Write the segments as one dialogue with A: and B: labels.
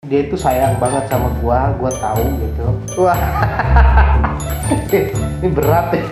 A: Dia itu sayang banget sama gua tahu gitu. Wah, ini berat ya.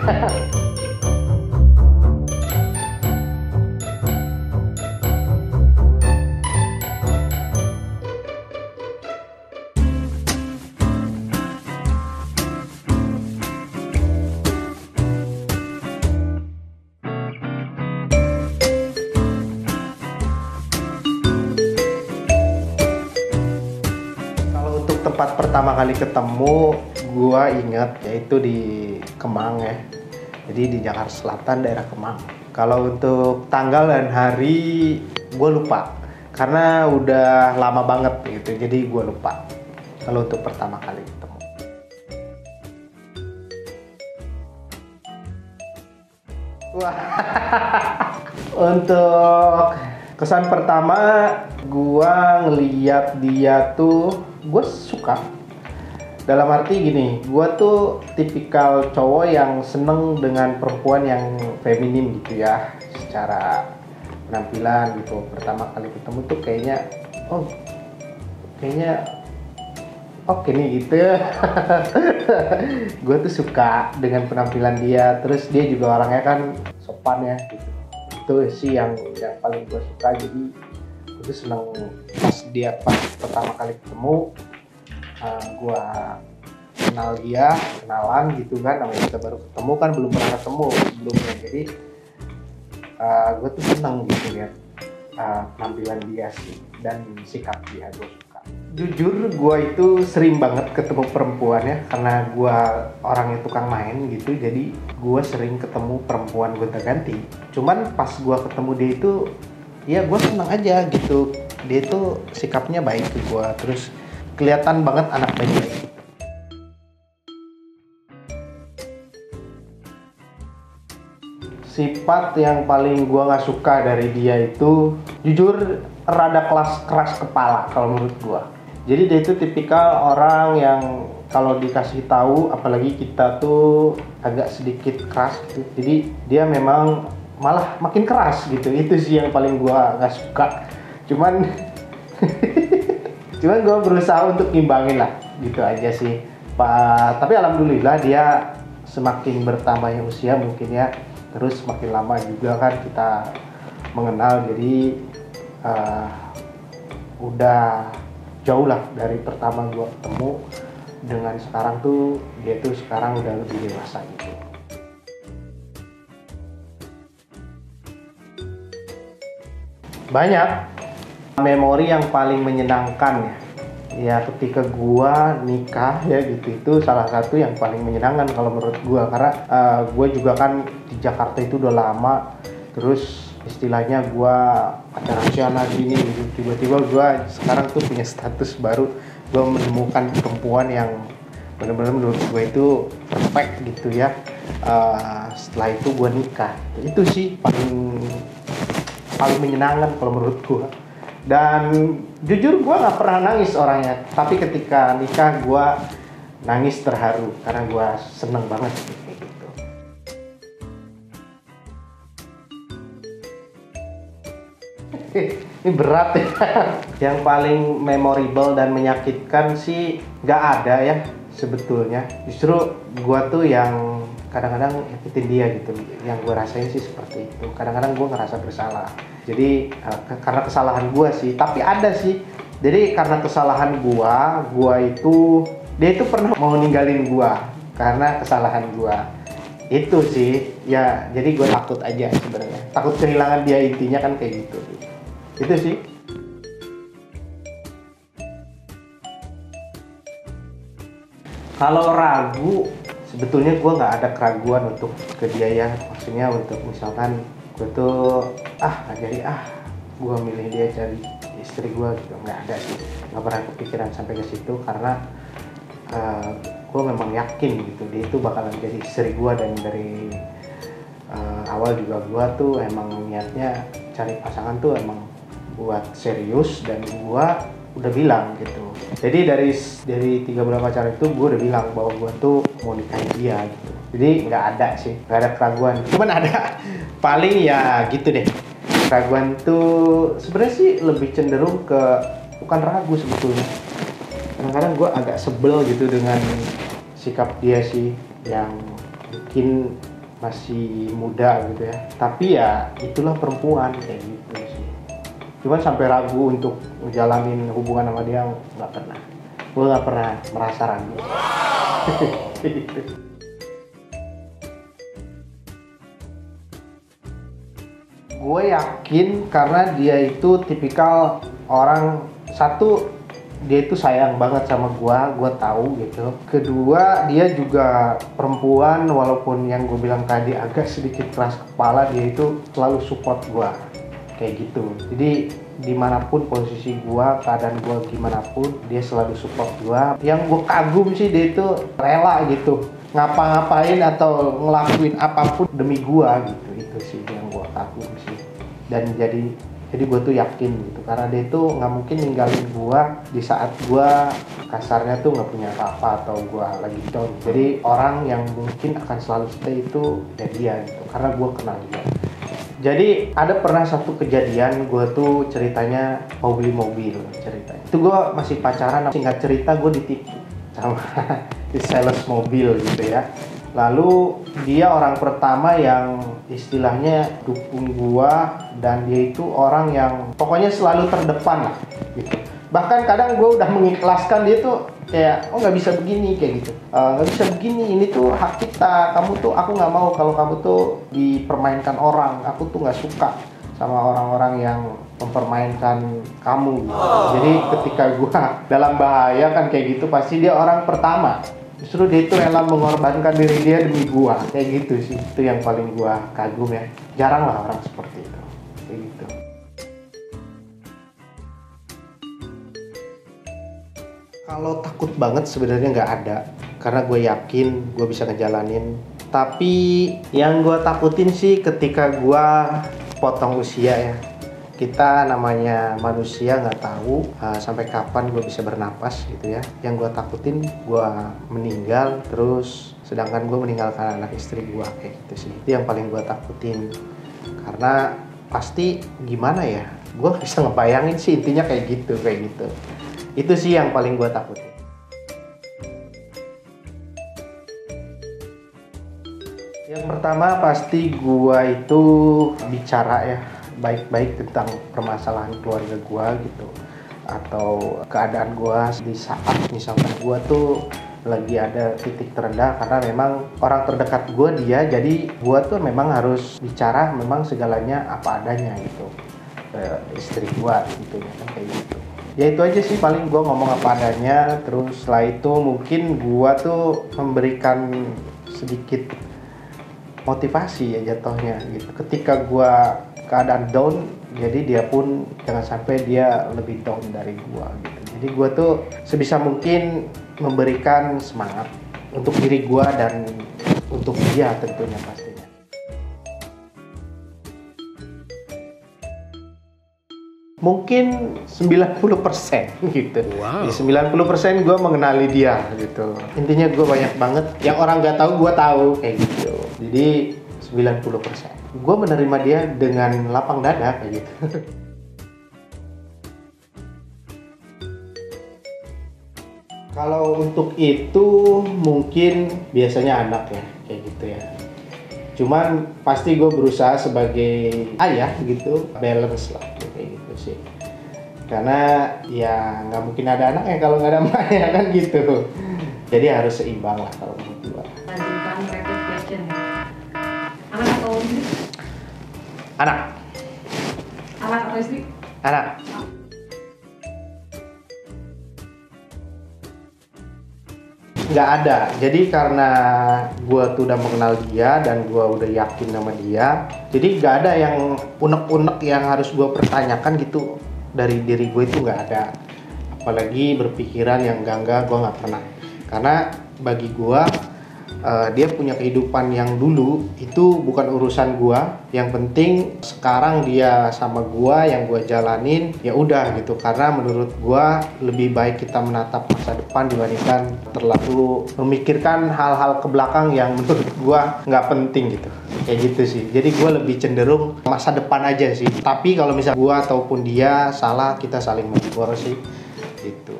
A: Kalau untuk tempat pertama kali ketemu, gua ingat yaitu di Kemang ya. Jadi di Jakarta Selatan, daerah Kemang. Kalau untuk tanggal dan hari, gua lupa. Karena udah lama banget gitu, jadi gua lupa. Kalau untuk pertama kali ketemu. Wah, untuk kesan pertama, gua ngeliat dia tuh, gua suka. Dalam arti gini, gua tuh tipikal cowok yang seneng dengan perempuan yang feminim gitu ya, secara penampilan gitu. Pertama kali ketemu tuh kayaknya, oh, kayaknya oke nih gitu. Gue tuh suka dengan penampilan dia, terus dia juga orangnya kan sopan ya gitu. Itu sih yang paling gue suka. Jadi gue tuh seneng pas pertama kali ketemu, gue kenal dia, kenalan gitu kan, namanya kita baru ketemu kan, belum pernah ketemu sebelumnya. Jadi gue tuh seneng gitu lihat penampilan dia sih dan sikap dia, gue suka. Jujur gue itu sering banget ketemu perempuan ya, karena gue orangnya tukang main gitu. Jadi gue sering ketemu perempuan gonta-ganti. Cuman pas gue ketemu dia itu, ya gue seneng aja gitu. Dia itu sikapnya baik ke gue, terus kelihatan banget anak baik. Sifat yang paling gua nggak suka dari dia itu, jujur, rada keras kepala kalau menurut gua. Jadi dia itu tipikal orang yang kalau dikasih tahu, apalagi kita tuh agak sedikit keras gitu. Jadi dia memang malah makin keras gitu. Itu sih yang paling gua nggak suka. Cuman cuman gua berusaha untuk ngimbangin lah, gitu aja sih. Tapi alhamdulillah dia semakin bertambahnya usia mungkin ya, terus makin lama juga kan kita mengenal, jadi udah jauh lah dari pertama gua ketemu dengan sekarang tuh. Dia tuh sekarang udah lebih dewasa gitu. Banyak memori yang paling menyenangkan ya ketika gua nikah ya gitu. Itu salah satu yang paling menyenangkan kalau menurut gua, karena gua juga kan di Jakarta itu udah lama, terus istilahnya gua pacaran Siana gini gitu. Tiba-tiba gua sekarang tuh punya status baru, gua menemukan perempuan yang benar-benar menurut gua itu perfect gitu ya. Setelah itu gua nikah, itu sih paling menyenangkan kalau menurut gua. Dan jujur gue nggak pernah nangis orangnya, tapi ketika nikah gue nangis terharu karena gue seneng banget kayak gitu. Ini berat ya. Yang paling memorable dan menyakitkan sih nggak ada ya sebetulnya. Justru gue tuh yang kadang-kadang nyakitin dia gitu. Yang gue rasain sih seperti itu. Kadang-kadang gue ngerasa bersalah. Jadi karena kesalahan gue sih, tapi ada sih. Jadi karena kesalahan gue itu, dia itu pernah mau ninggalin gue karena kesalahan gue. Itu sih, ya jadi gue takut aja sebenarnya. Takut kehilangan dia, intinya kan kayak gitu. Itu sih. Kalau ragu, sebetulnya gue nggak ada keraguan untuk ke dia ya. Maksudnya untuk misalkan gue tuh gue milih dia jadi istri gue gitu, nggak ada sih, nggak pernah kepikiran sampai ke situ, karena gue memang yakin gitu dia itu bakalan jadi istri gue. Dan dari awal juga gue tuh emang niatnya cari pasangan tuh emang buat serius, dan gue udah bilang gitu. Jadi dari 3 bulan pacaran itu gue udah bilang bahwa gue tuh mau nikahin dia gitu. Jadi nggak ada sih, nggak ada keraguan. Cuman ada paling ya gitu deh. Keraguan tuh sebenarnya sih lebih cenderung ke, bukan ragu sebetulnya, kadang-kadang gue agak sebel gitu dengan sikap dia sih, yang mungkin masih muda gitu ya, tapi ya itulah perempuan kayak gitu sih. Cuman sampai ragu untuk ngejalanin hubungan sama dia nggak pernah. Gue nggak pernah merasa ragu. Gue yakin karena dia itu tipikal orang, satu, dia itu sayang banget sama gue tahu gitu. Kedua, dia juga perempuan, walaupun yang gue bilang tadi agak sedikit keras kepala, dia itu selalu support gue kayak gitu. Jadi dimanapun posisi gue, keadaan gue gimana pun, dia selalu support gue. Yang gue kagum sih, dia itu rela gitu ngapa-ngapain atau ngelakuin apapun demi gue gitu. Itu sih yang gue kagum sih. Dan jadi gue tuh yakin gitu, karena dia tuh nggak mungkin ninggalin gue di saat gue kasarnya tuh nggak punya apa-apa atau gue lagi down. Jadi orang yang mungkin akan selalu stay itu ya dia gitu, karena gue kenal dia. Jadi ada pernah satu kejadian, gue tuh ceritanya mau beli mobil ceritanya. Itu gue masih pacaran, singkat cerita gue ditipu sama di sales mobil gitu ya. Lalu dia orang pertama yang istilahnya dukung gua, dan dia itu orang yang pokoknya selalu terdepan lah gitu. Bahkan kadang gua udah mengikhlaskan, dia tuh kayak oh nggak bisa begini kayak gitu, nggak bisa begini, ini tuh hak kita, kamu tuh, aku nggak mau kalau kamu tuh dipermainkan orang, aku tuh nggak suka sama orang-orang yang mempermainkan kamu gitu. Jadi ketika gua dalam bahaya kan kayak gitu, pasti dia orang pertama. Justru dia itu rela mengorbankan diri dia demi gua, kayak gitu sih. Itu yang paling gua kagum ya. Jarang lah orang seperti itu, kayak gitu. Kalau takut banget sebenarnya nggak ada, karena gue yakin gue bisa ngejalanin. Tapi yang gue takutin sih ketika gue potong usia ya. Kita namanya manusia nggak tahu sampai kapan gue bisa bernapas gitu ya. Yang gue takutin gue meninggal, terus sedangkan gue meninggalkan anak istri gue, kayak gitu sih. Itu yang paling gue takutin, karena pasti gimana ya, gue bisa ngebayangin sih intinya kayak gitu. Itu sih yang paling gue takutin. Yang pertama pasti gue itu bicara ya baik-baik tentang permasalahan keluarga gue gitu, atau keadaan gue di saat misalkan gue tuh lagi ada titik terendah, karena memang orang terdekat gue dia, jadi gue tuh memang harus bicara memang segalanya apa adanya gitu ke istri gue gitu ya kan, kayak gitu. Ya itu aja sih paling gue ngomong apa adanya. Terus setelah itu mungkin gue tuh memberikan sedikit motivasi ya jatuhnya gitu. Ketika gue keadaan down, jadi dia pun jangan sampai dia lebih down dari gua gitu. Jadi gua tuh sebisa mungkin memberikan semangat untuk diri gua dan untuk dia tentunya pastinya. Mungkin 90% gitu. Wow. Di 90% gua mengenali dia gitu. Intinya gua banyak banget yang orang nggak tahu gua tahu kayak gitu. Jadi 90%. Gue menerima dia dengan lapang dada kayak gitu. Kalau untuk itu mungkin biasanya anak ya, kayak gitu ya. Cuman pasti gue berusaha sebagai ayah gitu, balance lah kayak gitu sih. Karena ya nggak mungkin ada anak ya kalau nggak ada emaknya kan gitu. Jadi harus seimbang lah kalau menurut gue.
B: Lanjutkan rapid question. Anak atau istri?
A: Anak.
B: Anak atau istri?
A: Anak. Nggak ada. Jadi karena gue tuh udah mengenal dia dan gue udah yakin sama dia, jadi nggak ada yang unek-unek yang harus gue pertanyakan gitu dari diri gue, itu nggak ada. Apalagi berpikiran yang enggak, gue nggak pernah. Karena bagi gue dia punya kehidupan yang dulu itu bukan urusan gua. Yang penting sekarang dia sama gua, yang gua jalanin ya udah gitu. Karena menurut gua lebih baik kita menatap masa depan dibandingkan terlalu memikirkan hal-hal ke belakang yang menurut gua nggak penting gitu. Kayak gitu sih. Jadi gua lebih cenderung masa depan aja sih. Tapi kalau misalnya gua ataupun dia salah, kita saling menegur sih gitu.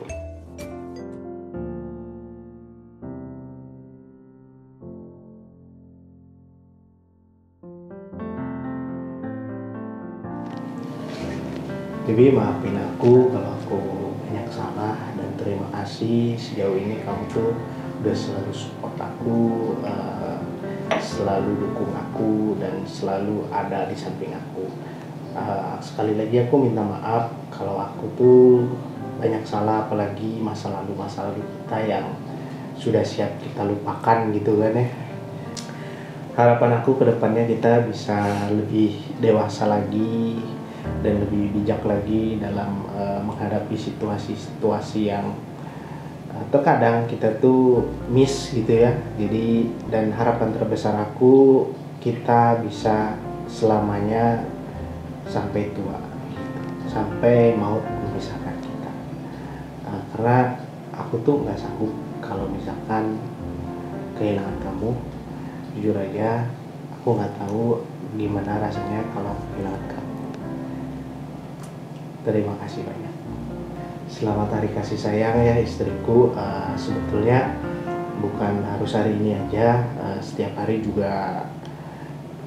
A: Bibi maafin aku kalau aku banyak salah, dan terima kasih sejauh ini kamu tuh udah selalu support aku, selalu dukung aku, dan selalu ada di samping aku. Sekali lagi aku minta maaf kalau aku tuh banyak salah, apalagi masa lalu kita yang sudah siap kita lupakan gitu kan ya. Harapan aku ke depannya kita bisa lebih dewasa lagi dan lebih bijak lagi dalam menghadapi situasi-situasi yang terkadang kita tuh miss gitu ya. Jadi, dan harapan terbesar aku kita bisa selamanya sampai tua, sampai maut memisahkan kita. Karena aku tuh nggak sanggup kalau misalkan kehilangan kamu. Jujur aja, aku nggak tahu gimana rasanya kalau kehilangan kamu. Terima kasih banyak. Selamat hari kasih sayang ya istriku. Sebetulnya bukan harus hari ini aja, setiap hari juga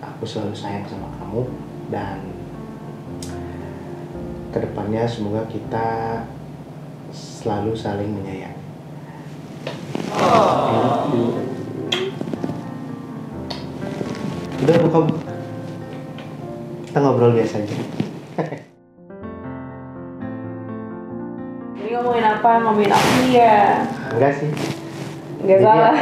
A: aku selalu sayang sama kamu, dan kedepannya semoga kita selalu saling menyayangi. Thank you. Udah buka, kita ngobrol biasa aja.
B: Ini ngomongin apa? Ngomongin aku ya?
A: Enggak sih.
B: Enggak salah.